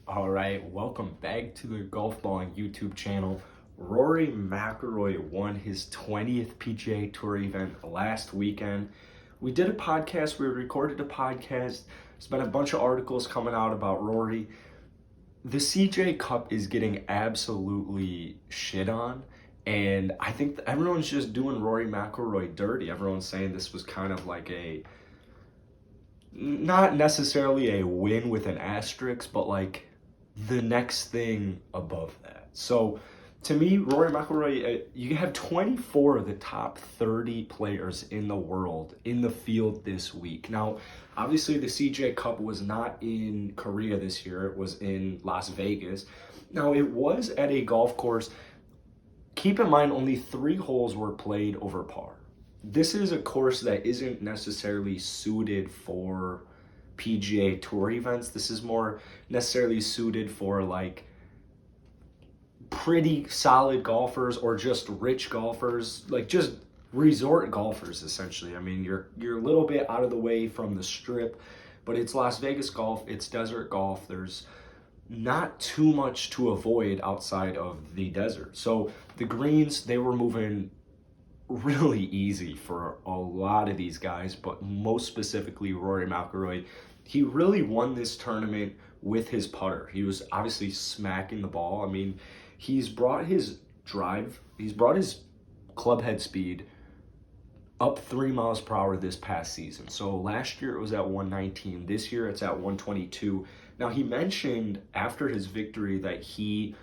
All right, welcome back to the Golfballing YouTube channel. Rory McIlroy won his 20th PGA Tour event last weekend. We did a podcast, we recorded a podcast. There's been a bunch of articles coming out about Rory. The CJ Cup is getting absolutely shit on, and I think everyone's just doing Rory McIlroy dirty. Everyone's saying this was kind of like not necessarily a win with an asterisk, but like the next thing above that. So to me, Rory McIlroy, you have 24 of the top 30 players in the world in the field this week. Now, obviously the CJ Cup was not in Korea this year. It was in Las Vegas. Now, it was at a golf course. Keep in mind, only 3 holes were played over par. This is a course that isn't necessarily suited for PGA Tour events. This is more necessarily suited for like pretty solid golfers or just rich golfers, like just resort golfers essentially. I mean, you're a little bit out of the way from the strip, but it's Las Vegas golf, it's desert golf. There's not too much to avoid outside of the desert. So the greens, they were moving really easy for a lot of these guys, but most specifically Rory McIlroy. He really won this tournament with his putter. He was obviously smacking the ball. I mean, he's brought his club head speed up 3 miles per hour this past season. So last year it was at 119. This year it's at 122. Now, he mentioned after his victory that he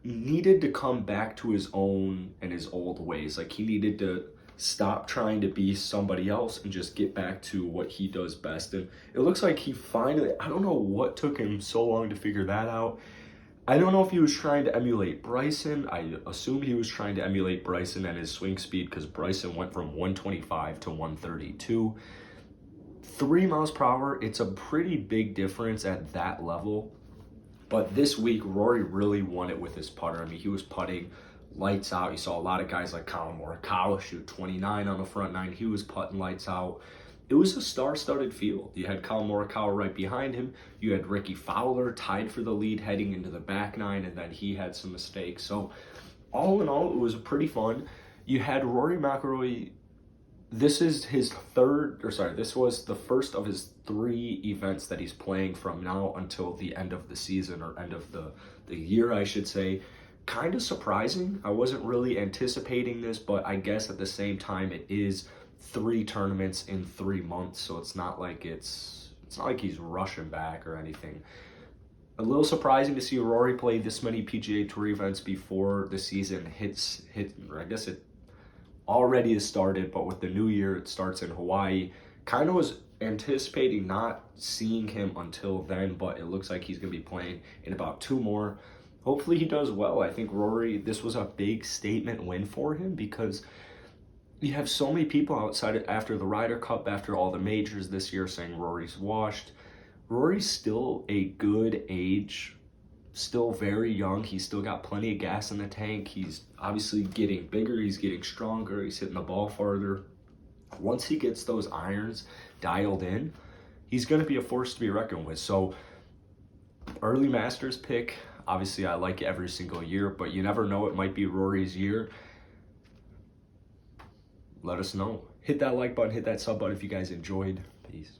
needed to come back to his own and his old ways. Like, he needed to stop trying to be somebody else and just get back to what he does best. And it looks like he finally, I don't know what took him so long to figure that out. I don't know if he was trying to emulate Bryson. I assume he was trying to emulate Bryson and his swing speed, because Bryson went from 125 to 132. 3 miles per hour, it's a pretty big difference at that level. But this week, Rory really won it with his putter. I mean, he was putting lights out. You saw a lot of guys like Collin Morikawa shoot 29 on the front nine. He was putting lights out. It was a star-studded field. You had Collin Morikawa right behind him. You had Ricky Fowler tied for the lead heading into the back nine, and then he had some mistakes. So all in all, it was pretty fun. You had Rory McIlroy. This was the first of his 3 events that he's playing from now until the end of the season, or end of the year, I should say. Kind of surprising. I wasn't really anticipating this, but I guess at the same time, it is 3 tournaments in 3 months, so it's not like he's rushing back or anything. A little surprising to see Rory play this many PGA Tour events before the season hit. I guess it already has started, but with the new year, it starts in Hawaii. Kind of was anticipating not seeing him until then, but it looks like he's going to be playing in about 2 more. Hopefully he does well. I think Rory, this was a big statement win for him, because you have so many people outside after the Ryder Cup, after all the majors this year, saying Rory's washed. Rory's still a good age, still very young. He's still got plenty of gas in the tank. He's obviously getting bigger. He's getting stronger. He's hitting the ball farther. Once he gets those irons dialed in, he's going to be a force to be reckoned with. So early Masters pick, obviously I like it every single year, but you never know. It might be Rory's year. Let us know. Hit that like button, hit that sub button if you guys enjoyed. Peace.